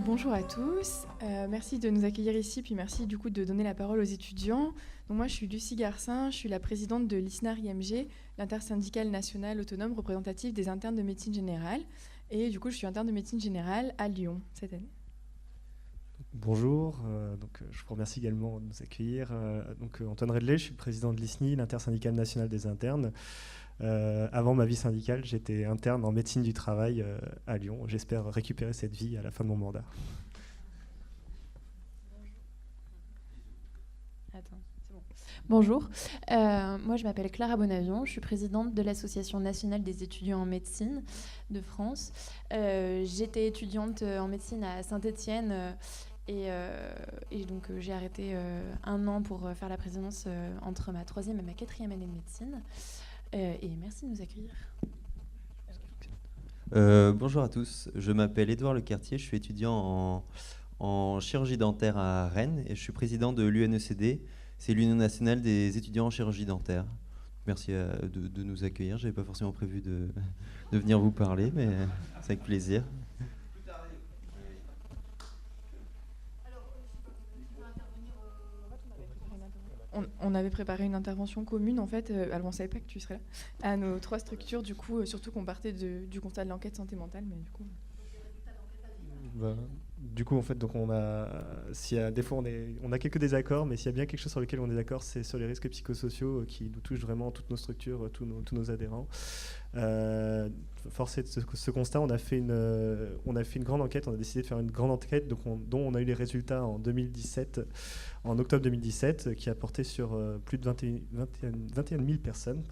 Bonjour à tous, merci de nous accueillir ici, puis merci du coup de donner la parole aux étudiants. Donc moi je suis Lucie Garcin, je suis la présidente de l'ISNAR-IMG, l'intersyndicale nationale autonome représentative des internes de médecine générale. Et du coup je suis interne de médecine générale à Lyon cette année. Bonjour, je vous remercie également de nous accueillir. Antoine Redley, je suis le président de l'ISNI, l'intersyndicale nationale des internes. Avant ma vie syndicale, j'étais interne en médecine du travail à Lyon. J'espère récupérer cette vie à la fin de mon mandat. Bonjour, moi je m'appelle Clara Bonavion, je suis présidente de l'Association nationale des étudiants en médecine de France. J'étais étudiante en médecine à Saint-Étienne et donc j'ai arrêté un an pour faire la présidence entre ma 3e et ma 4e année de médecine. Et merci de nous accueillir. Bonjour à tous, je m'appelle Édouard Lecartier, je suis étudiant en chirurgie dentaire à Rennes et je suis président de l'UNECD, c'est l'Union nationale des étudiants en chirurgie dentaire. Merci de nous accueillir, je n'avais pas forcément prévu de venir vous parler, mais c'est avec plaisir. On avait préparé une intervention commune en fait, alors on ne savait pas que tu serais là, à nos 3 structures du coup, surtout qu'on partait du constat de l'enquête santé mentale, mais du coup... Du coup, en fait, donc des fois on a quelques désaccords, mais s'il y a bien quelque chose sur lequel on est d'accord, c'est sur les risques psychosociaux qui nous touchent vraiment toutes nos structures, tous nos adhérents. Force est de ce constat, on a fait une grande enquête, on a décidé de faire une grande enquête dont on a eu les résultats en octobre 2017, qui a porté sur plus de 21 000 personnes,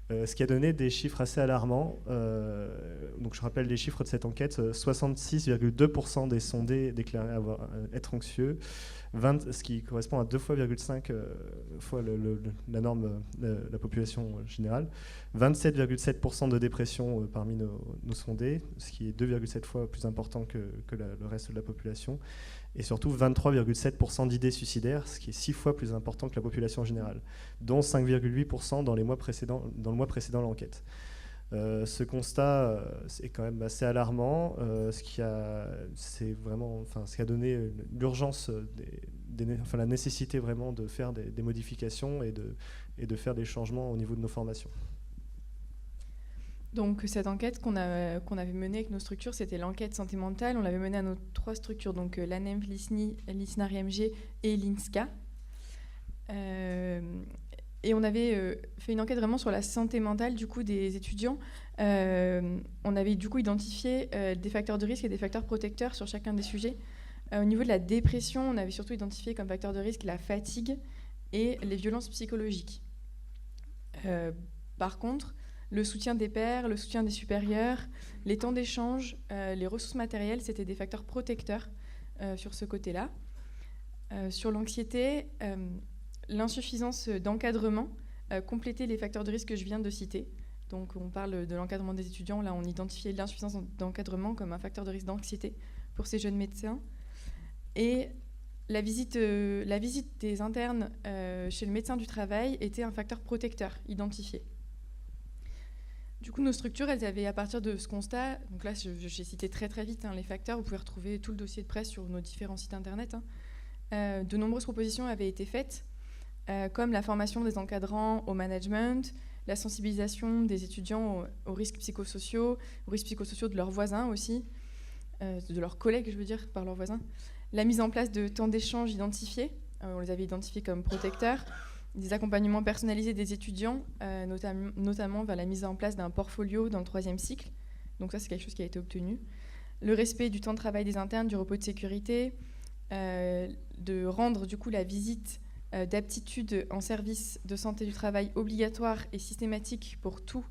ce qui a donné des chiffres assez alarmants. Donc je rappelle les chiffres de cette enquête, 66,2% des sondés déclaraient être anxieux, ce qui correspond à 2,5 fois la norme de la population générale, 27,7% de dépression parmi nos sondés, ce qui est 2,7 fois plus important que le reste de la population, et surtout 23,7% d'idées suicidaires, ce qui est 6 fois plus important que la population générale, dont 5,8% dans le mois précédent l'enquête. Ce constat est quand même assez alarmant, ce qui a donné l'urgence, la nécessité vraiment de faire des modifications et de faire des changements au niveau de nos formations. Donc cette enquête qu'on avait menée avec nos structures, c'était l'enquête santé mentale. On l'avait menée à nos 3 structures, donc l'ANEMF, l'ISNI, l'ISNAR-IMG et l'INSCA. Et on avait fait une enquête vraiment sur la santé mentale du coup, des étudiants. On avait du coup identifié des facteurs de risque et des facteurs protecteurs sur chacun des sujets. Au niveau de la dépression, on avait surtout identifié comme facteur de risque la fatigue et les violences psychologiques. Par contre, le soutien des pairs, le soutien des supérieurs, les temps d'échange, les ressources matérielles, c'était des facteurs protecteurs sur ce côté-là. Sur l'anxiété, l'insuffisance d'encadrement complétait les facteurs de risque que je viens de citer. Donc on parle de l'encadrement des étudiants, là on identifiait l'insuffisance d'encadrement comme un facteur de risque d'anxiété pour ces jeunes médecins. Et la visite des internes chez le médecin du travail était un facteur protecteur identifié. Du coup, nos structures, elles avaient, à partir de ce constat, donc là, j'ai cité très très vite les facteurs, vous pouvez retrouver tout le dossier de presse sur nos différents sites internet. De nombreuses propositions avaient été faites, comme la formation des encadrants au management, la sensibilisation des étudiants aux risques psychosociaux de leurs voisins aussi, de leurs collègues, je veux dire, par leurs voisins, la mise en place de temps d'échange identifiés, on les avait identifiés comme protecteurs, des accompagnements personnalisés des étudiants, notamment vers la mise en place d'un portfolio dans le 3e cycle. Donc ça, c'est quelque chose qui a été obtenu. Le respect du temps de travail des internes, du repos de sécurité, de rendre du coup la visite d'aptitude en service de santé du travail obligatoire et systématique pour tous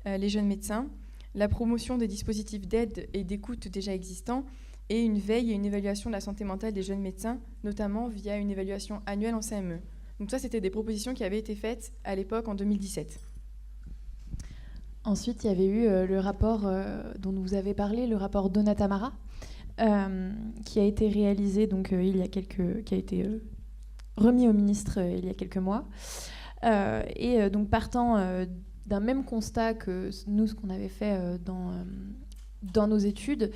les jeunes médecins, la promotion des dispositifs d'aide et d'écoute déjà existants, et une veille et une évaluation de la santé mentale des jeunes médecins, notamment via une évaluation annuelle en CME. Donc ça, c'était des propositions qui avaient été faites à l'époque en 2017. Ensuite, il y avait eu le rapport dont vous avez parlé, le rapport Donatamara, qui a été réalisé donc, qui a été remis au ministre il y a quelques mois. Donc partant d'un même constat que nous, ce qu'on avait fait dans nos études,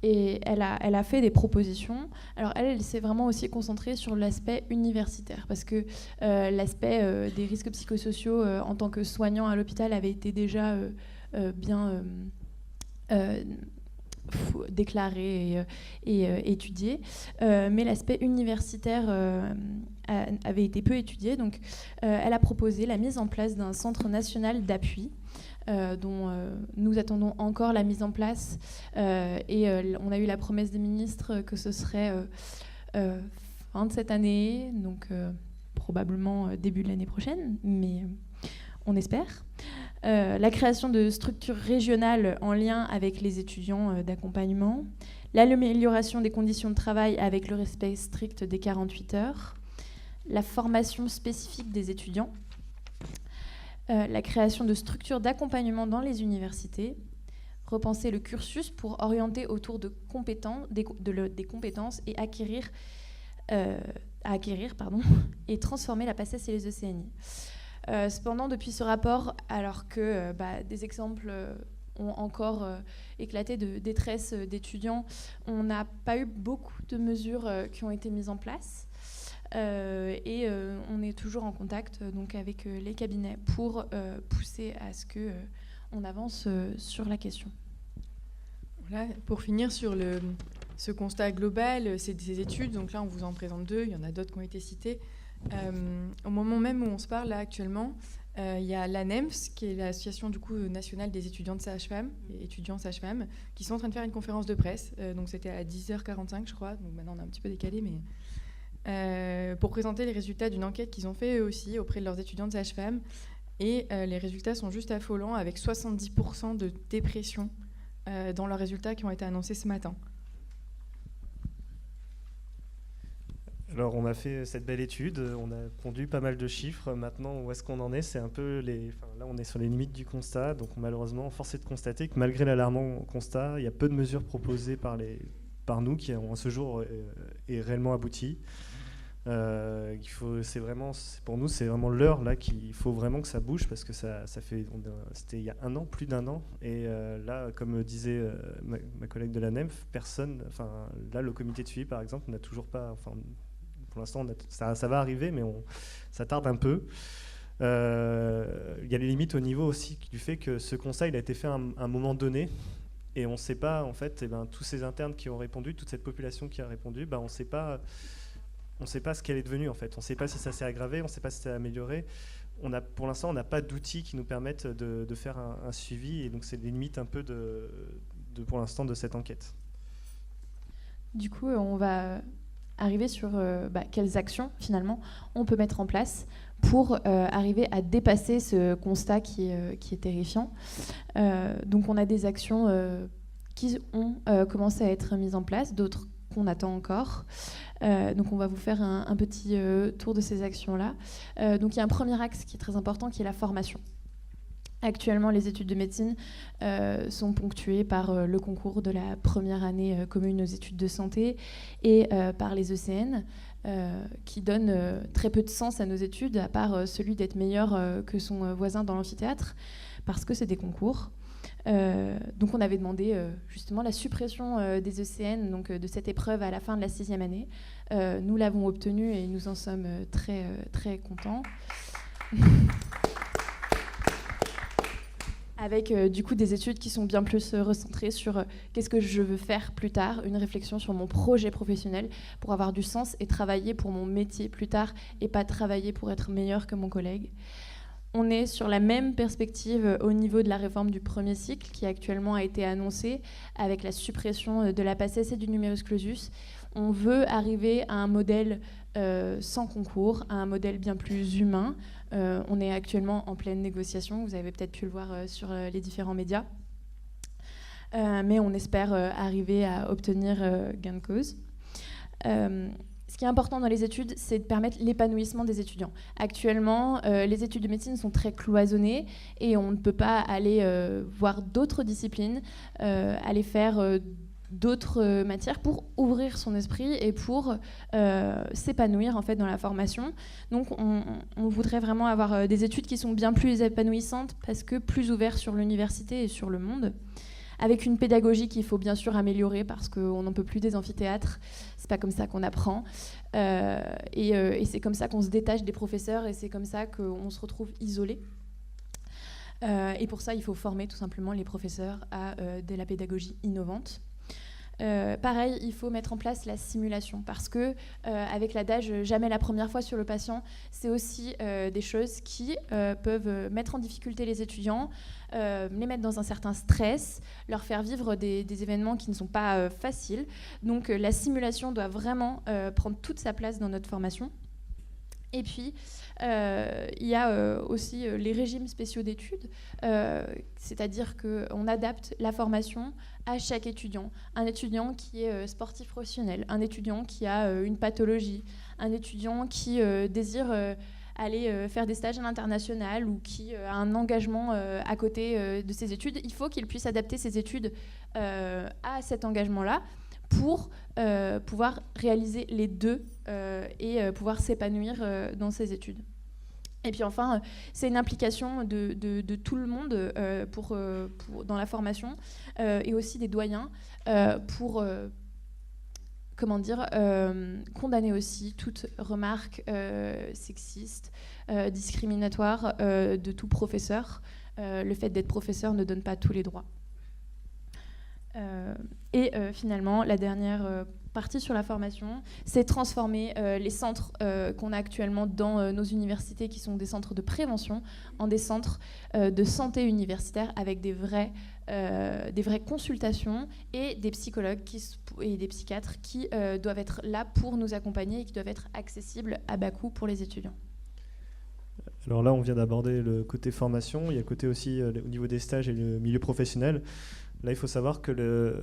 et elle a fait des propositions. Alors elle s'est vraiment aussi concentrée sur l'aspect universitaire, parce que l'aspect des risques psychosociaux en tant que soignant à l'hôpital avait été déjà bien déclaré et étudié, mais l'aspect universitaire avait été peu étudié. Donc elle a proposé la mise en place d'un centre national d'appui dont nous attendons encore la mise en place, et on a eu la promesse des ministres que ce serait fin de cette année, donc probablement début de l'année prochaine, mais on espère. La création de structures régionales en lien avec les étudiants d'accompagnement, l'amélioration des conditions de travail avec le respect strict des 48 heures, la formation spécifique des étudiants, la création de structures d'accompagnement dans les universités, repenser le cursus pour orienter autour de des compétences et acquérir et transformer la PACES et les ECNI. Cependant, depuis ce rapport, alors que des exemples ont encore éclaté de détresse d'étudiants, on n'a pas eu beaucoup de mesures qui ont été mises en place. Et on est toujours en contact donc, avec les cabinets pour pousser à ce qu'on avance sur la question. Voilà, pour finir sur ce constat global, ces études, donc là on vous en présente 2, il y en a d'autres qui ont été citées. Au moment même où on se parle là actuellement, il y a l'ANEMS, qui est l'association du coup nationale des étudiants de sage-femme et étudiants sage-femme, qui sont en train de faire une conférence de presse. Donc c'était à 10h45 je crois, donc maintenant on a un petit peu décalé, mais pour présenter les résultats d'une enquête qu'ils ont fait eux aussi auprès de leurs étudiants de sage-femme. Et les résultats sont juste affolants, avec 70% de dépression dans leurs résultats qui ont été annoncés ce matin. Alors on a fait cette belle étude, on a pondu pas mal de chiffres. Maintenant, où est-ce qu'on en est? C'est un peu là on est sur les limites du constat, donc malheureusement force est de constater que malgré l'alarmant constat, il y a peu de mesures proposées par nous qui ont à ce jour est réellement abouti. Pour nous c'est vraiment l'heure là qu'il faut vraiment que ça bouge, parce que c'était il y a plus d'un an, et là comme disait ma collègue de la NEMF, là le comité de suivi par exemple n'a toujours pas, pour l'instant ça va arriver, mais ça tarde un peu. Il y a les limites au niveau aussi du fait que ce constat il a été fait à un moment donné. Et on ne sait pas, en fait, tous ces internes qui ont répondu, toute cette population qui a répondu, on ne sait pas ce qu'elle est devenue, en fait. On ne sait pas si ça s'est aggravé, on ne sait pas si ça s'est amélioré. Pour l'instant, on n'a pas d'outils qui nous permettent de faire un suivi. Et donc, c'est les limites un peu pour l'instant de cette enquête. Du coup, on va arriver sur quelles actions, finalement, on peut mettre en place pour arriver à dépasser ce constat qui est terrifiant. Donc on a des actions qui ont commencé à être mises en place, d'autres qu'on attend encore. Donc on va vous faire un petit tour de ces actions-là. Donc il y a un premier axe qui est très important, qui est la formation. Actuellement, les études de médecine sont ponctuées par le concours de la première année commune aux études de santé et par les ECN, qui donnent très peu de sens à nos études, à part celui d'être meilleur que son voisin dans l'amphithéâtre, parce que c'est des concours. Donc on avait demandé justement la suppression des ECN, donc de cette épreuve à la fin de la 6e année. Nous l'avons obtenue et nous en sommes très, très contents. Avec du coup des études qui sont bien plus recentrées sur qu'est-ce que je veux faire plus tard, une réflexion sur mon projet professionnel pour avoir du sens et travailler pour mon métier plus tard et pas travailler pour être meilleur que mon collègue. On est sur la même perspective au niveau de la réforme du premier cycle qui actuellement a été annoncée avec la suppression de la PACES et du numerus clausus. On veut arriver à un modèle sans concours, à un modèle bien plus humain. On est actuellement en pleine négociation, vous avez peut-être pu le voir sur les différents médias. Mais on espère arriver à obtenir gain de cause. Ce qui est important dans les études, c'est de permettre l'épanouissement des étudiants. Actuellement, les études de médecine sont très cloisonnées et on ne peut pas aller voir d'autres disciplines, aller faire d'autres matières pour ouvrir son esprit et pour s'épanouir en fait dans la formation. Donc on voudrait vraiment avoir des études qui sont bien plus épanouissantes parce que plus ouvertes sur l'université et sur le monde, avec une pédagogie qu'il faut bien sûr améliorer parce qu'on n'en peut plus des amphithéâtres. C'est pas comme ça qu'on apprend. Et c'est comme ça qu'on se détache des professeurs et c'est comme ça qu'on se retrouve isolé. Et pour ça, il faut former tout simplement les professeurs à de la pédagogie innovante. Pareil, il faut mettre en place la simulation parce que avec l'adage « jamais la première fois sur le patient », c'est aussi des choses qui peuvent mettre en difficulté les étudiants, les mettre dans un certain stress, leur faire vivre des événements qui ne sont pas faciles. Donc la simulation doit vraiment prendre toute sa place dans notre formation. Et puis, il y a aussi les régimes spéciaux d'études, c'est-à-dire qu'on adapte la formation à chaque étudiant. Un étudiant qui est sportif professionnel, un étudiant qui a une pathologie, un étudiant qui désire aller faire des stages à l'international ou qui a un engagement à côté de ses études. Il faut qu'il puisse adapter ses études à cet engagement-là pour pouvoir réaliser les deux et pouvoir s'épanouir dans ses études. Et puis enfin, c'est une implication de tout le monde dans la formation et aussi des doyens pour condamner aussi toute remarque sexiste, discriminatoire de tout professeur. Le fait d'être professeur ne donne pas tous les droits. Finalement, la dernière partie sur la formation, c'est transformer les centres qu'on a actuellement dans nos universités, qui sont des centres de prévention, en des centres de santé universitaire avec des vraies consultations et des psychologues et des psychiatres qui doivent être là pour nous accompagner et qui doivent être accessibles à bas coût pour les étudiants. Alors là, on vient d'aborder le côté formation. Il y a le côté aussi au niveau des stages et le milieu professionnel. Là, il faut savoir que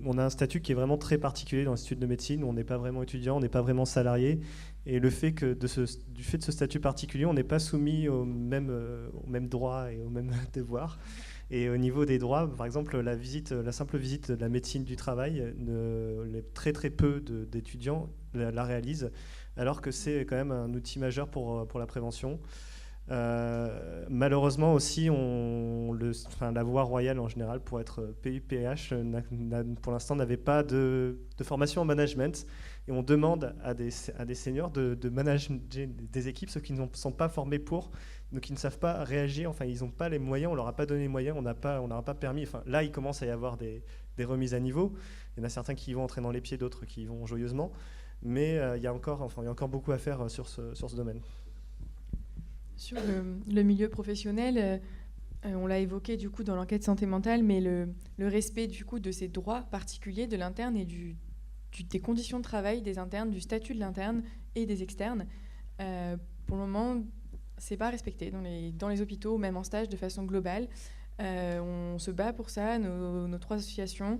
on a un statut qui est vraiment très particulier dans l'Institut de médecine, où on n'est pas vraiment étudiant, on n'est pas vraiment salarié. Et le fait que du fait de ce statut particulier, on n'est pas soumis aux mêmes droits et aux mêmes devoirs. Et au niveau des droits, par exemple, la simple visite de la médecine du travail, très très peu d'étudiants la réalisent, alors que c'est quand même un outil majeur pour la prévention. Malheureusement aussi, la voie royale en général, pour être PUPH, pour l'instant n'avait pas de formation en management, et on demande à des seniors de manager des équipes, ceux qui ne sont pas formés pour, donc ils ne savent pas réagir, enfin ils n'ont pas les moyens, on leur a pas donné les moyens, on leur a pas permis, enfin là il commence à y avoir des remises à niveau, il y en a certains qui y vont entrer dans les pieds, d'autres qui y vont joyeusement, mais il y a encore beaucoup à faire sur ce domaine. Sur le milieu professionnel, on l'a évoqué du coup dans l'enquête santé mentale, mais le respect du coup de ces droits particuliers de l'interne et des conditions de travail des internes, du statut de l'interne et des externes, pour le moment, c'est pas respecté dans les hôpitaux, même en stage de façon globale. On se bat pour ça, nos 3 associations,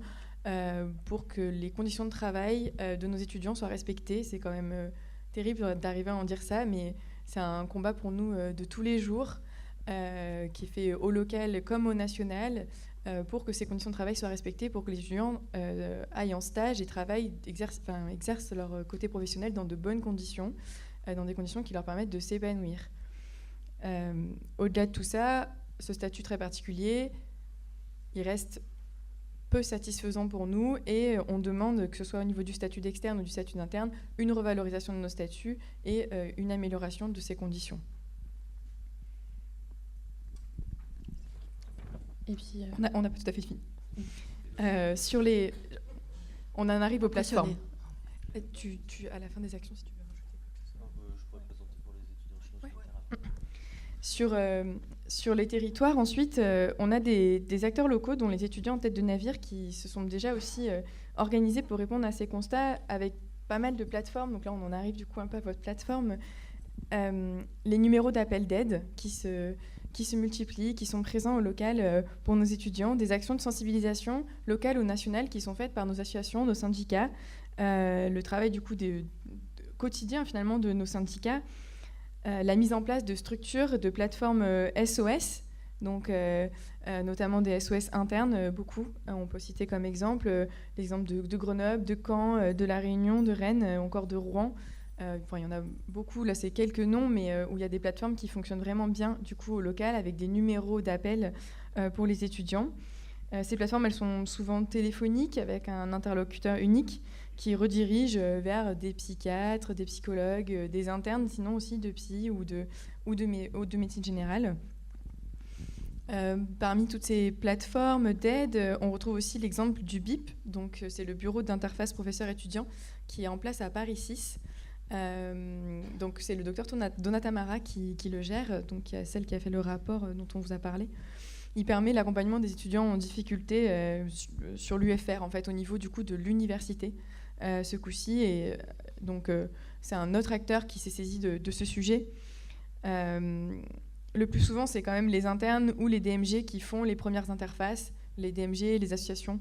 pour que les conditions de travail de nos étudiants soient respectées. C'est quand même terrible d'arriver à en dire ça, mais c'est un combat pour nous de tous les jours, qui est fait au local comme au national, pour que ces conditions de travail soient respectées, pour que les étudiants aillent en stage et travaillent, exercent leur côté professionnel dans de bonnes conditions, dans des conditions qui leur permettent de s'épanouir. Au-delà de tout ça, ce statut très particulier, il reste peu satisfaisant pour nous et on demande, que ce soit au niveau du statut d'externe ou du statut d'interne, une revalorisation de nos statuts et une amélioration de ces conditions. Et puis, on n'a pas tout à fait fini. On en arrive aux plateformes. À la fin des actions, si tu veux rajouter quelque chose. Je pourrais présenter pour les étudiants. Ouais. Sur les territoires, ensuite, on a des acteurs locaux, dont les étudiants en tête de navire, qui se sont déjà aussi organisés pour répondre à ces constats avec pas mal de plateformes. Donc là, on en arrive du coup un peu à votre plateforme. Les numéros d'appel d'aide qui se multiplient, qui sont présents au local pour nos étudiants, des actions de sensibilisation locales ou nationales qui sont faites par nos associations, nos syndicats, le travail du coup quotidien finalement de nos syndicats, la mise en place de structures, de plateformes SOS, donc notamment des SOS internes, beaucoup. On peut citer comme exemple l'exemple de Grenoble, de Caen, de La Réunion, de Rennes, encore de Rouen. Il y en a beaucoup, là c'est quelques noms, mais où il y a des plateformes qui fonctionnent vraiment bien du coup au local avec des numéros d'appel pour les étudiants. Ces plateformes, elles sont souvent téléphoniques avec un interlocuteur unique qui redirige vers des psychiatres, des psychologues, des internes, sinon aussi de psy ou de médecine générale. Parmi toutes ces plateformes d'aide, on retrouve aussi l'exemple du BIP, donc c'est le bureau d'interface professeur-étudiant qui est en place à Paris 6. Donc c'est le docteur Donata Mara qui le gère, donc celle qui a fait le rapport dont on vous a parlé. Il permet l'accompagnement des étudiants en difficulté sur l'UFR, en fait, au niveau du coup de l'université, ce coup-ci. Et donc c'est un autre acteur qui s'est saisi de ce sujet. Le plus souvent, c'est quand même les internes ou les DMG qui font les premières interfaces, les DMG, les associations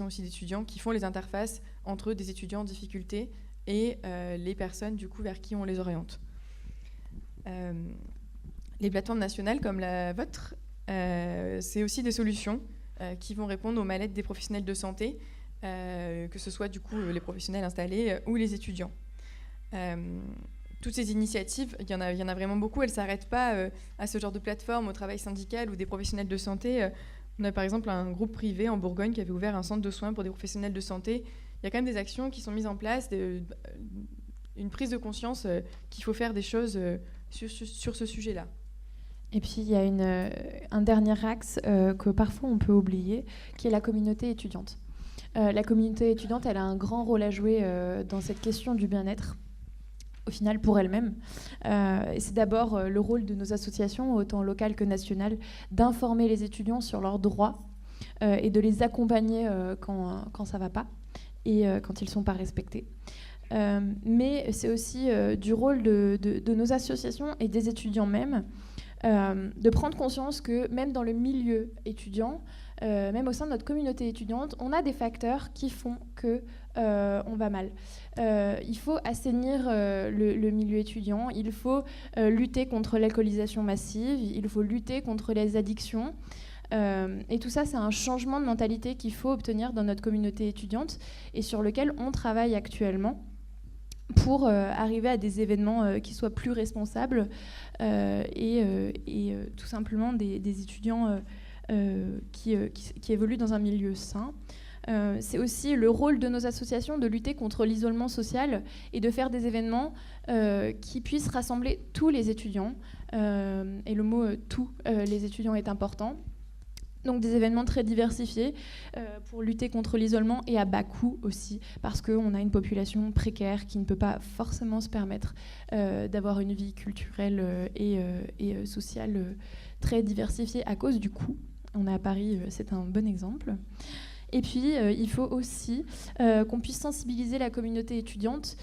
aussi d'étudiants qui font les interfaces entre des étudiants en difficulté et les personnes du coup vers qui on les oriente. Les plateformes nationales comme la vôtre, c'est aussi des solutions qui vont répondre aux mal-être des professionnels de santé, que ce soit du coup les professionnels installés ou les étudiants. Toutes ces initiatives, il y en a vraiment beaucoup, elles ne s'arrêtent pas à ce genre de plateforme, au travail syndical ou des professionnels de santé. On a par exemple un groupe privé en Bourgogne qui avait ouvert un centre de soins pour des professionnels de santé. Il y a quand même des actions qui sont mises en place, une prise de conscience qu'il faut faire des choses sur ce sujet-là. Et puis il y a un dernier axe que parfois on peut oublier, qui est la communauté étudiante. La communauté étudiante, elle a un grand rôle à jouer dans cette question du bien-être, au final pour elle-même. Et c'est d'abord le rôle de nos associations, autant locales que nationales, d'informer les étudiants sur leurs droits et de les accompagner quand ça ne va pas et quand ils ne sont pas respectés. Mais c'est aussi du rôle de nos associations et des étudiants même de prendre conscience que même dans le milieu étudiant, même au sein de notre communauté étudiante, on a des facteurs qui font que on va mal. Il faut assainir le milieu étudiant, il faut lutter contre l'alcoolisation massive, il faut lutter contre les addictions. Et tout ça, c'est un changement de mentalité qu'il faut obtenir dans notre communauté étudiante et sur lequel on travaille actuellement pour arriver à des événements qui soient plus responsables et tout simplement des étudiants qui évoluent dans un milieu sain. C'est aussi le rôle de nos associations de lutter contre l'isolement social et de faire des événements qui puissent rassembler tous les étudiants. Et le mot « tous les étudiants » est important. Donc des événements très diversifiés pour lutter contre l'isolement et à bas coût aussi, parce qu'on a une population précaire qui ne peut pas forcément se permettre d'avoir une vie culturelle et sociale très diversifiée à cause du coût. On est à Paris, c'est un bon exemple. Et puis, il faut aussi qu'on puisse sensibiliser la communauté étudiante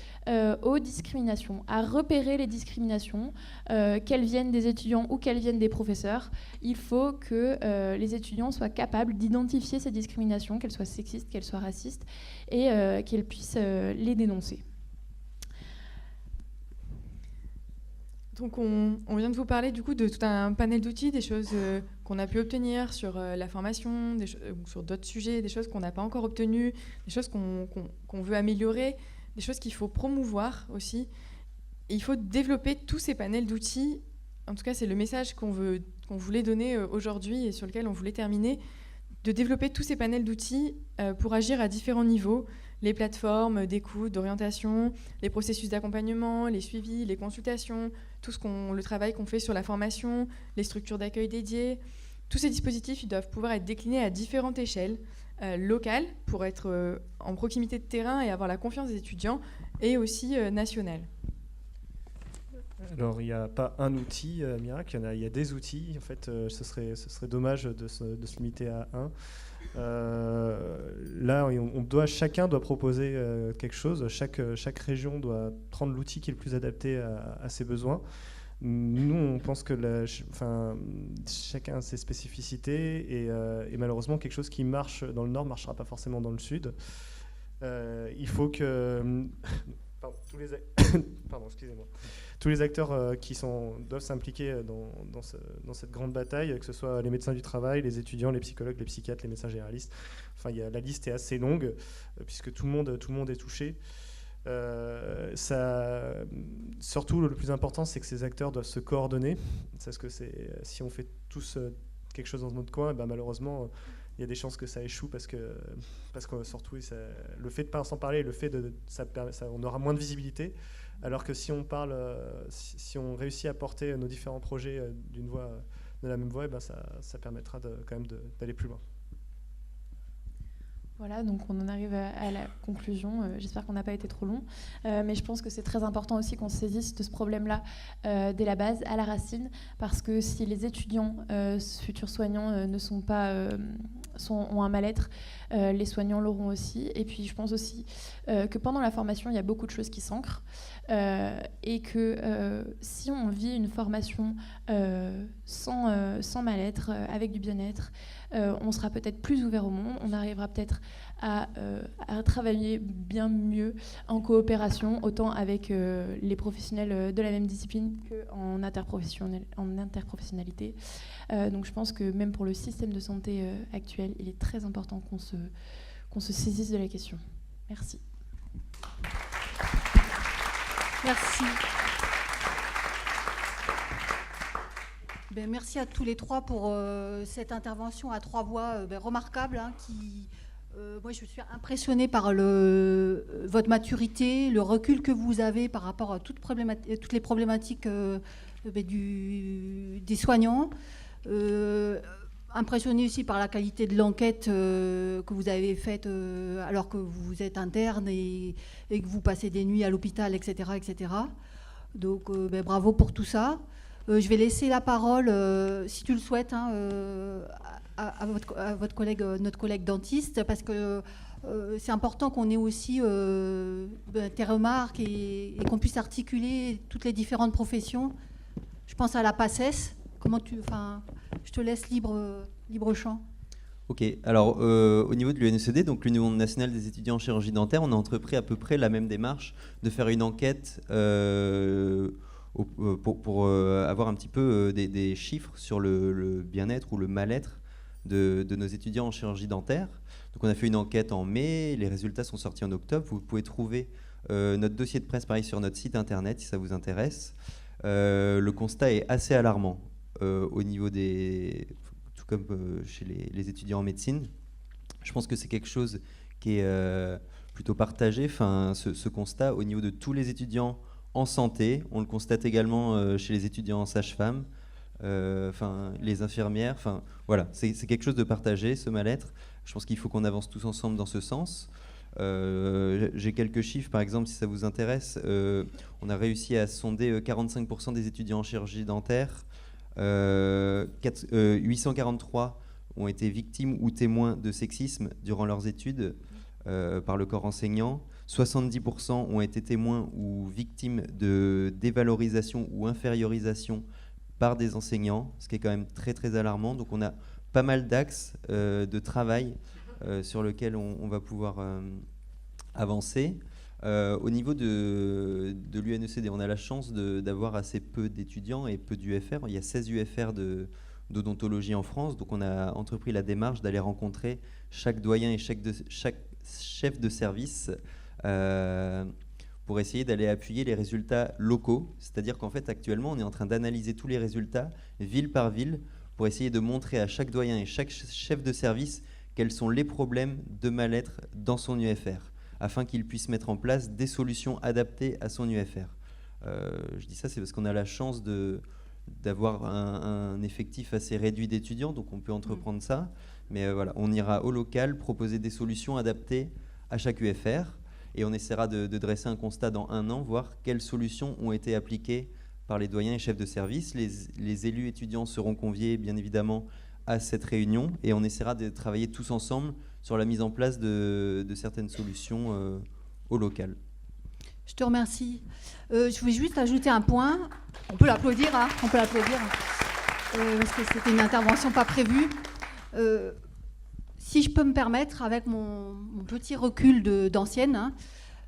aux discriminations, à repérer les discriminations, qu'elles viennent des étudiants ou qu'elles viennent des professeurs. Il faut que les étudiants soient capables d'identifier ces discriminations, qu'elles soient sexistes, qu'elles soient racistes, et qu'ils puissent les dénoncer. Donc on vient de vous parler du coup de tout un panel d'outils, des choses qu'on a pu obtenir sur la formation, ou sur d'autres sujets, des choses qu'on n'a pas encore obtenues, des choses qu'on veut améliorer, des choses qu'il faut promouvoir aussi. Et il faut développer tous ces panels d'outils. En tout cas, c'est le message qu'on voulait donner aujourd'hui et sur lequel on voulait terminer, de développer tous ces panels d'outils pour agir à différents niveaux. Les plateformes d'écoute, d'orientation, les processus d'accompagnement, les suivis, les consultations, le travail qu'on fait sur la formation, les structures d'accueil dédiées. Tous ces dispositifs, ils doivent pouvoir être déclinés à différentes échelles, locales, pour être en proximité de terrain et avoir la confiance des étudiants, et aussi nationales. Alors, il n'y a pas un outil miracle, il y a des outils. En fait, ce serait dommage de se limiter à un. Là, chacun doit proposer quelque chose. Chaque région doit prendre l'outil qui est le plus adapté à ses besoins. Nous, on pense que chacun a ses spécificités et malheureusement, quelque chose qui marche dans le Nord ne marchera pas forcément dans le Sud. Il faut que tous les acteurs doivent s'impliquer dans cette grande bataille, que ce soit les médecins du travail, les étudiants, les psychologues, les psychiatres, les médecins généralistes. Enfin, la liste est assez longue, puisque tout le monde est touché. Surtout, le plus important, c'est que ces acteurs doivent se coordonner. Parce que si on fait tous quelque chose dans notre coin, et ben, malheureusement, il y a des chances que ça échoue parce que surtout, le fait de ne pas s'en parler, le fait on aura moins de visibilité. Alors que si on parle, si on réussit à porter nos différents projets de la même voie, ben ça permettra quand même d'aller plus loin. Voilà, donc on en arrive à la conclusion. J'espère qu'on n'a pas été trop long. Mais je pense que c'est très important aussi qu'on se saisisse de ce problème-là dès la base, à la racine, parce que si les étudiants, futurs soignants, ne sont pas, ont un mal-être, les soignants l'auront aussi. Et puis je pense aussi que pendant la formation, il y a beaucoup de choses qui s'ancrent. Et que si on vit une formation sans mal-être, avec du bien-être, on sera peut-être plus ouvert au monde, on arrivera peut-être à travailler bien mieux en coopération, autant avec les professionnels de la même discipline qu'en interprofessionnalité. Donc je pense que même pour le système de santé actuel, il est très important qu'on se saisisse de la question. Merci. Merci. Merci à tous les trois pour cette intervention à 3 voix remarquable. Moi, je suis impressionnée par votre maturité, le recul que vous avez par rapport à toutes les problématiques des soignants. Impressionnée aussi par la qualité de l'enquête que vous avez faite alors que vous êtes interne et que vous passez des nuits à l'hôpital, etc. etc. Donc, bravo pour tout ça. Je vais laisser la parole, si tu le souhaites, à votre collègue, notre collègue dentiste, parce que c'est important qu'on ait aussi tes remarques et qu'on puisse articuler toutes les différentes professions. Je pense à la PACES. Je te laisse libre champ. Ok, alors au niveau de l'UNECD, donc l'Union nationale des étudiants en chirurgie dentaire, on a entrepris à peu près la même démarche de faire une enquête pour avoir un petit peu des chiffres sur le bien-être ou le mal-être de nos étudiants en chirurgie dentaire. Donc on a fait une enquête en mai, les résultats sont sortis en octobre. Vous pouvez trouver notre dossier de presse pareil sur notre site internet si ça vous intéresse. Le constat est assez alarmant au niveau tout comme chez les étudiants en médecine. Je pense que c'est quelque chose qui est plutôt partagé, ce constat au niveau de tous les étudiants en santé. On le constate également chez les étudiants en sage-femme, les infirmières. Voilà, c'est quelque chose de partagé, ce mal-être. Je pense qu'il faut qu'on avance tous ensemble dans ce sens. J'ai quelques chiffres, par exemple, si ça vous intéresse. On a réussi à sonder 45% des étudiants en chirurgie dentaire. 843 ont été victimes ou témoins de sexisme durant leurs études par le corps enseignant. 70% ont été témoins ou victimes de dévalorisation ou infériorisation par des enseignants, ce qui est quand même très très alarmant. Donc on a pas mal d'axes de travail sur lesquels on va pouvoir avancer. Au niveau de l'UNECD, on a la chance d'avoir assez peu d'étudiants et peu d'UFR. Il y a 16 UFR d'odontologie en France, donc on a entrepris la démarche d'aller rencontrer chaque doyen et chaque chef de service pour essayer d'aller appuyer les résultats locaux. C'est-à-dire qu'en fait, actuellement, on est en train d'analyser tous les résultats, ville par ville, pour essayer de montrer à chaque doyen et chaque chef de service quels sont les problèmes de mal-être dans son UFR, afin qu'il puisse mettre en place des solutions adaptées à son UFR. Je dis ça, c'est parce qu'on a la chance d'avoir un effectif assez réduit d'étudiants, donc on peut entreprendre ça. Mais voilà, on ira au local proposer des solutions adaptées à chaque UFR, et on essaiera de dresser un constat dans 1 an, voir quelles solutions ont été appliquées par les doyens et chefs de service. Les élus étudiants seront conviés, bien évidemment, à cette réunion, et on essaiera de travailler tous ensemble sur la mise en place de certaines solutions au local. Je te remercie. Je voulais juste ajouter un point. On peut l'applaudir, on peut l'applaudir, parce que c'était une intervention pas prévue. Si je peux me permettre, avec mon petit recul d'ancienne,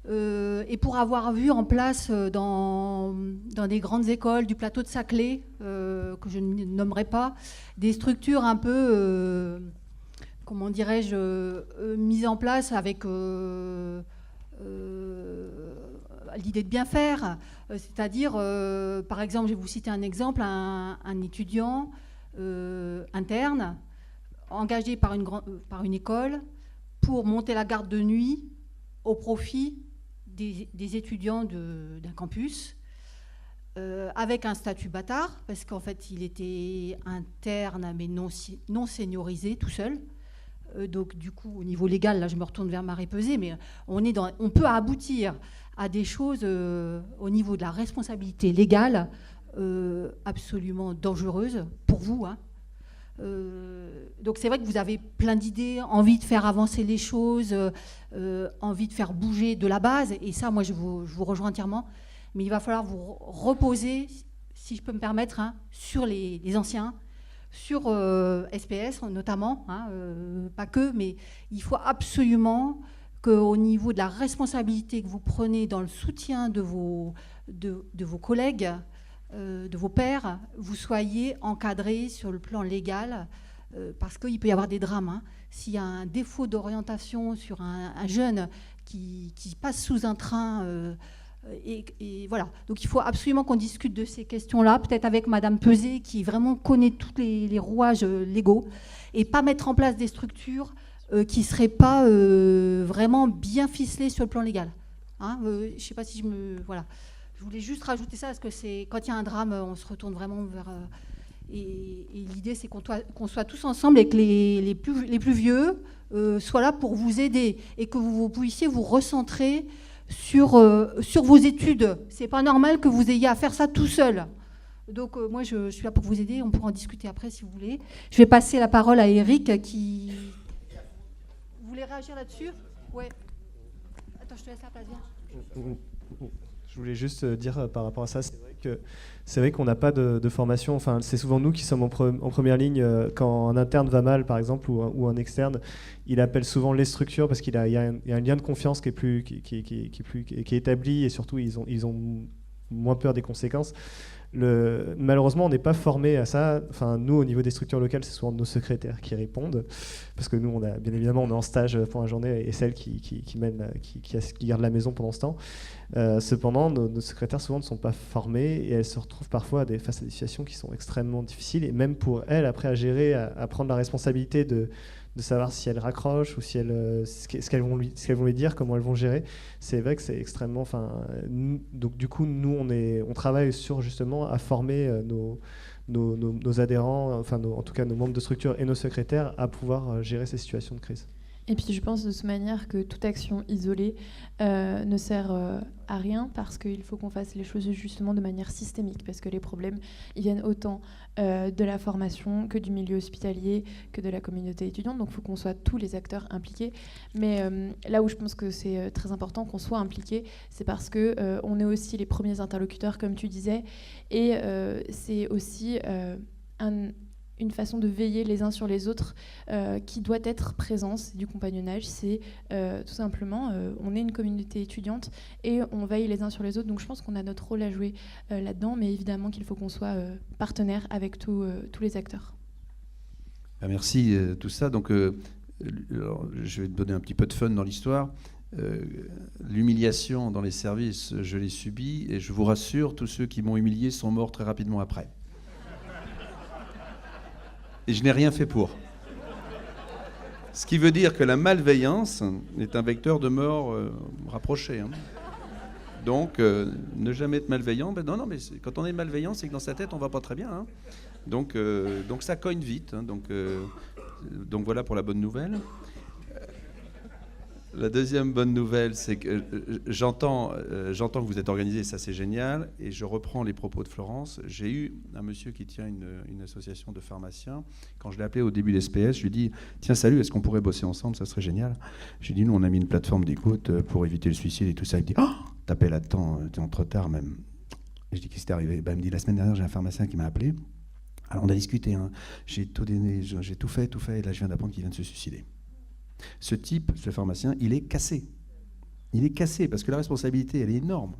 et pour avoir vu en place dans des grandes écoles du plateau de Saclay, que je ne nommerai pas, des structures un peu, comment dirais-je, mises en place avec l'idée de bien faire. C'est-à-dire, par exemple, je vais vous citer un exemple, un étudiant interne, engagé par une école pour monter la garde de nuit au profit des étudiants d'un campus, avec un statut bâtard, parce qu'en fait, il était interne, mais non seniorisé, tout seul. Donc, du coup, au niveau légal, là, je me retourne vers Marie-Pesé, mais on peut aboutir à des choses au niveau de la responsabilité légale absolument dangereuses pour vous, hein. Donc c'est vrai que vous avez plein d'idées, envie de faire avancer les choses, envie de faire bouger de la base, et ça, moi, je vous rejoins entièrement. Mais il va falloir vous reposer, si je peux me permettre, hein, sur les anciens, sur SPS notamment, hein, pas que, mais il faut absolument qu'au niveau de la responsabilité que vous prenez dans le soutien de vos collègues, de vos pairs, vous soyez encadrés sur le plan légal, parce qu'il peut y avoir des drames, hein. S'il y a un défaut d'orientation sur un jeune qui passe sous un train, et voilà. Donc il faut absolument qu'on discute de ces questions-là, peut-être avec Madame Pesé, qui vraiment connaît tous les rouages légaux, et pas mettre en place des structures qui ne seraient pas vraiment bien ficelées sur le plan légal, hein. Je ne sais pas si voilà. Je voulais juste rajouter ça, parce que quand il y a un drame, on se retourne vraiment vers... et l'idée, c'est qu'on soit tous ensemble, et que les plus vieux soient là pour vous aider, et que vous puissiez vous recentrer sur vos études. C'est pas normal que vous ayez à faire ça tout seul. Donc moi, je suis là pour vous aider. On pourra en discuter après, si vous voulez. Je vais passer la parole à Eric, qui... Vous voulez réagir là-dessus? Ouais. Attends, je te laisse la place, viens. Je voulais juste dire par rapport à ça, c'est vrai qu'on n'a pas de formation. Enfin, c'est souvent nous qui sommes en première ligne quand un interne va mal, par exemple, ou un externe. Il appelle souvent les structures parce qu'il y a un lien de confiance qui est établi, et surtout ils ont moins peur des conséquences. Malheureusement, on n'est pas formé à ça. Enfin, nous, au niveau des structures locales, c'est souvent nos secrétaires qui répondent, parce que nous, bien évidemment, on est en stage pour la journée, et celle qui garde la maison pendant ce temps. Cependant, nos secrétaires souvent ne sont pas formés, et elles se retrouvent parfois face à des situations qui sont extrêmement difficiles, et même pour elles, après, à gérer, à prendre la responsabilité de savoir si elles raccrochent, ou si ce qu'elles vont lui dire, comment elles vont gérer. C'est vrai que c'est extrêmement... Donc du coup, nous, on travaille sur, justement, à former nos adhérents, en tout cas nos membres de structure et nos secrétaires, à pouvoir gérer ces situations de crise. Et puis je pense de toute manière que toute action isolée ne sert à rien, parce qu'il faut qu'on fasse les choses justement de manière systémique, parce que les problèmes, ils viennent autant de la formation que du milieu hospitalier, que de la communauté étudiante. Donc il faut qu'on soit tous les acteurs impliqués. Mais là où je pense que c'est très important qu'on soit impliqués, c'est parce qu'on est aussi les premiers interlocuteurs, comme tu disais, et c'est aussi une façon de veiller les uns sur les autres qui doit être présente. C'est du compagnonnage, c'est tout simplement, on est une communauté étudiante et on veille les uns sur les autres, donc je pense qu'on a notre rôle à jouer là-dedans, mais évidemment qu'il faut qu'on soit partenaire avec tous les acteurs. Merci, tout ça. Donc, alors, je vais te donner un petit peu de fun dans l'histoire. L'humiliation dans les services, je l'ai subie, et je vous rassure, tous ceux qui m'ont humilié sont morts très rapidement après. Et je n'ai rien fait pour. Ce qui veut dire que la malveillance est un vecteur de mort rapproché, hein. Donc, ne jamais être malveillant. Non, mais quand on est malveillant, c'est que dans sa tête, on ne va pas très bien, hein. Donc ça cogne vite, hein. Donc voilà pour la bonne nouvelle. La deuxième bonne nouvelle, c'est que j'entends que vous êtes organisé, ça c'est génial, et je reprends les propos de Florence. J'ai eu un monsieur qui tient une association de pharmaciens. Quand je l'ai appelé au début de l'SPS, je lui ai dit « Tiens, salut, est-ce qu'on pourrait bosser ensemble? Ça serait génial. » J'ai dit « Nous, on a mis une plateforme d'écoute pour éviter le suicide et tout ça. » Il me dit « Oh, t'appelles à temps, t'es en trop tard même. » Je dis « Qu'est-ce qui t'est arrivé ?» Il me dit « La semaine dernière, j'ai un pharmacien qui m'a appelé. Alors on a discuté, hein. J'ai tout donné, j'ai tout fait, et là je viens d'apprendre qu'il vient de se suicider. » Ce type, ce pharmacien, il est cassé. Il est cassé parce que la responsabilité, elle est énorme.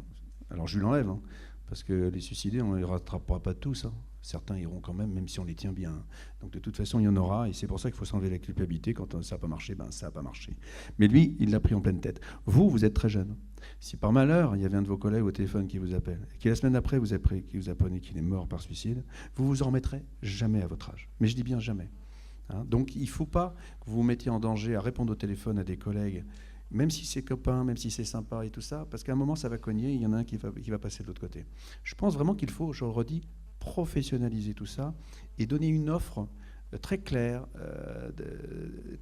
Alors je lui l'enlève, hein, parce que les suicidés, on ne les rattrapera pas tous, hein. Certains iront quand même si on les tient bien. Donc de toute façon, il y en aura, et c'est pour ça qu'il faut s'enlever la culpabilité. Quand ça n'a pas marché, ça n'a pas marché. Mais lui, il l'a pris en pleine tête. Vous êtes très jeune. Si par malheur, il y avait un de vos collègues au téléphone qui vous appelle, et qui la semaine d'après qui vous apprenez qu'il est mort par suicide, vous vous en remettrez jamais à votre âge. Mais je dis bien jamais. Hein, donc il ne faut pas que vous vous mettiez en danger à répondre au téléphone à des collègues, même si c'est copain, même si c'est sympa et tout ça, parce qu'à un moment ça va cogner, il y en a un qui va passer de l'autre côté. Je pense vraiment qu'il faut, je le redis, professionnaliser tout ça et donner une offre très claire,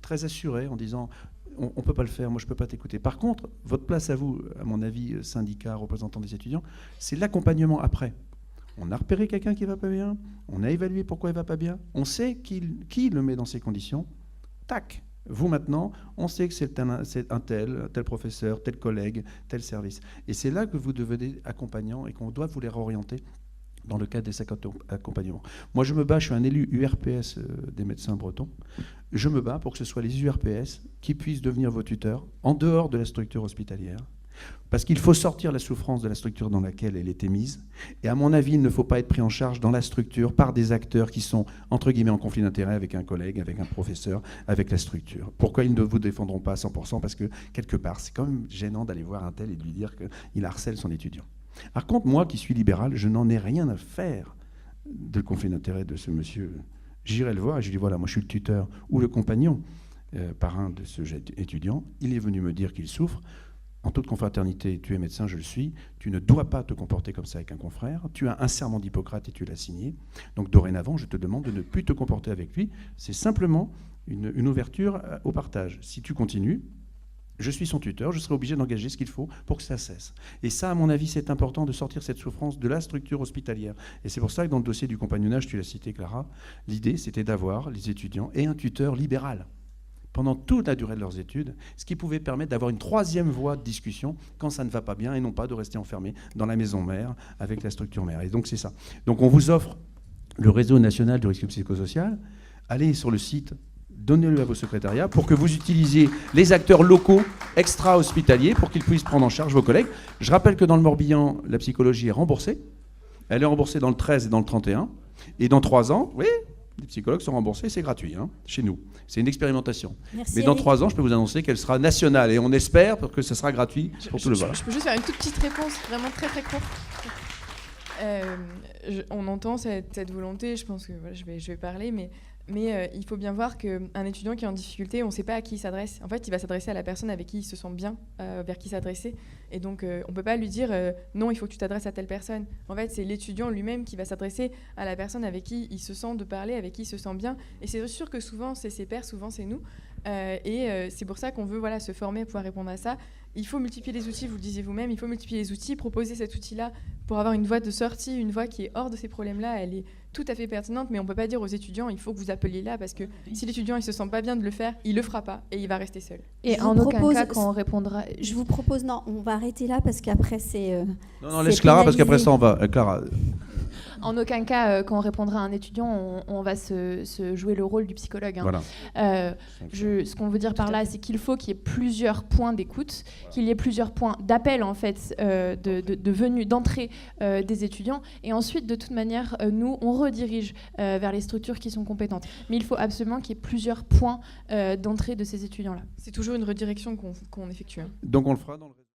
très assurée, en disant on ne peut pas le faire, moi je ne peux pas t'écouter. Par contre, votre place à vous, à mon avis, syndicat, représentant des étudiants, c'est l'accompagnement après. On a repéré quelqu'un qui ne va pas bien, on a évalué pourquoi il ne va pas bien, on sait qui le met dans ces conditions. Tac, vous maintenant, on sait que c'est un tel professeur, tel collègue, tel service. Et c'est là que vous devenez accompagnant et qu'on doit vous les réorienter dans le cadre des accompagnements. Moi, je me bats, je suis un élu URPS des médecins bretons, je me bats pour que ce soit les URPS qui puissent devenir vos tuteurs en dehors de la structure hospitalière. Parce qu'il faut sortir la souffrance de la structure dans laquelle elle était mise. Et à mon avis, il ne faut pas être pris en charge dans la structure par des acteurs qui sont, entre guillemets, en conflit d'intérêts avec un collègue, avec un professeur, avec la structure. Pourquoi ils ne vous défendront pas à 100% ? Parce que, quelque part, c'est quand même gênant d'aller voir un tel et de lui dire qu'il harcèle son étudiant. Par contre, moi, qui suis libéral, je n'en ai rien à faire de conflit d'intérêts de ce monsieur. J'irai le voir et je lui dis, voilà, moi je suis le tuteur ou le compagnon parrain de ce jeune étudiant. Il est venu me dire qu'il souffre. En toute confraternité, tu es médecin, je le suis, tu ne dois pas te comporter comme ça avec un confrère, tu as un serment d'Hippocrate et tu l'as signé, donc dorénavant, je te demande de ne plus te comporter avec lui, c'est simplement une ouverture au partage. Si tu continues, je suis son tuteur, je serai obligé d'engager ce qu'il faut pour que ça cesse. Et ça, à mon avis, c'est important de sortir cette souffrance de la structure hospitalière. Et c'est pour ça que dans le dossier du compagnonnage, tu l'as cité, Clara, l'idée, c'était d'avoir les étudiants et un tuteur libéral pendant toute la durée de leurs études, ce qui pouvait permettre d'avoir une troisième voie de discussion quand ça ne va pas bien et non pas de rester enfermé dans la maison mère avec la structure mère. Et donc c'est ça. Donc on vous offre le réseau national du risque psychosocial. Allez sur le site, donnez-le à vos secrétariats pour que vous utilisiez les acteurs locaux extra-hospitaliers pour qu'ils puissent prendre en charge vos collègues. Je rappelle que dans le Morbihan, la psychologie est remboursée. Elle est remboursée dans le 13 et dans le 31. Et dans 3 ans, oui, les psychologues sont remboursés, c'est gratuit, hein, chez nous. C'est une expérimentation. Merci, mais dans Eric. 3 ans, je peux vous annoncer qu'elle sera nationale. Et on espère que ce sera gratuit pour tout le monde. Je peux juste faire une toute petite réponse, vraiment très très courte. On entend cette volonté, je pense que voilà, je vais parler, mais il faut bien voir qu'un étudiant qui est en difficulté, on ne sait pas à qui il s'adresse. En fait, il va s'adresser à la personne avec qui il se sent bien, vers qui s'adresser. Et donc, on ne peut pas lui dire non, il faut que tu t'adresses à telle personne. En fait, c'est l'étudiant lui-même qui va s'adresser à la personne avec qui il se sent de parler, avec qui il se sent bien. Et c'est sûr que souvent, c'est ses pairs, souvent, c'est nous. C'est pour ça qu'on veut se former à pouvoir répondre à ça. Il faut multiplier les outils, vous le disiez vous-même, il faut multiplier les outils, proposer cet outil-là pour avoir une voie de sortie, une voie qui est hors de ces problèmes-là. Elle est tout à fait pertinente, mais on ne peut pas dire aux étudiants il faut que vous appeliez là, parce que si l'étudiant ne se sent pas bien de le faire, il ne le fera pas et il va rester seul. Et Je en vous aucun propose- cas, quand on répondra... Je vous propose, non, on va arrêter là parce qu'après c'est... Non, laisse Clara, parce qu'après ça, on va... Clara, En aucun cas, quand on répondra à un étudiant, on va se jouer le rôle du psychologue. Hein. voilà. Ce qu'on veut dire par là, c'est qu'il faut qu'il y ait plusieurs points d'écoute, qu'il y ait plusieurs points d'appel en fait, de venue, d'entrée des étudiants, et ensuite, de toute manière, nous, on redirige vers les structures qui sont compétentes. Mais il faut absolument qu'il y ait plusieurs points d'entrée de ces étudiants-là. C'est toujours une redirection qu'on effectue. Donc on le fera dans le...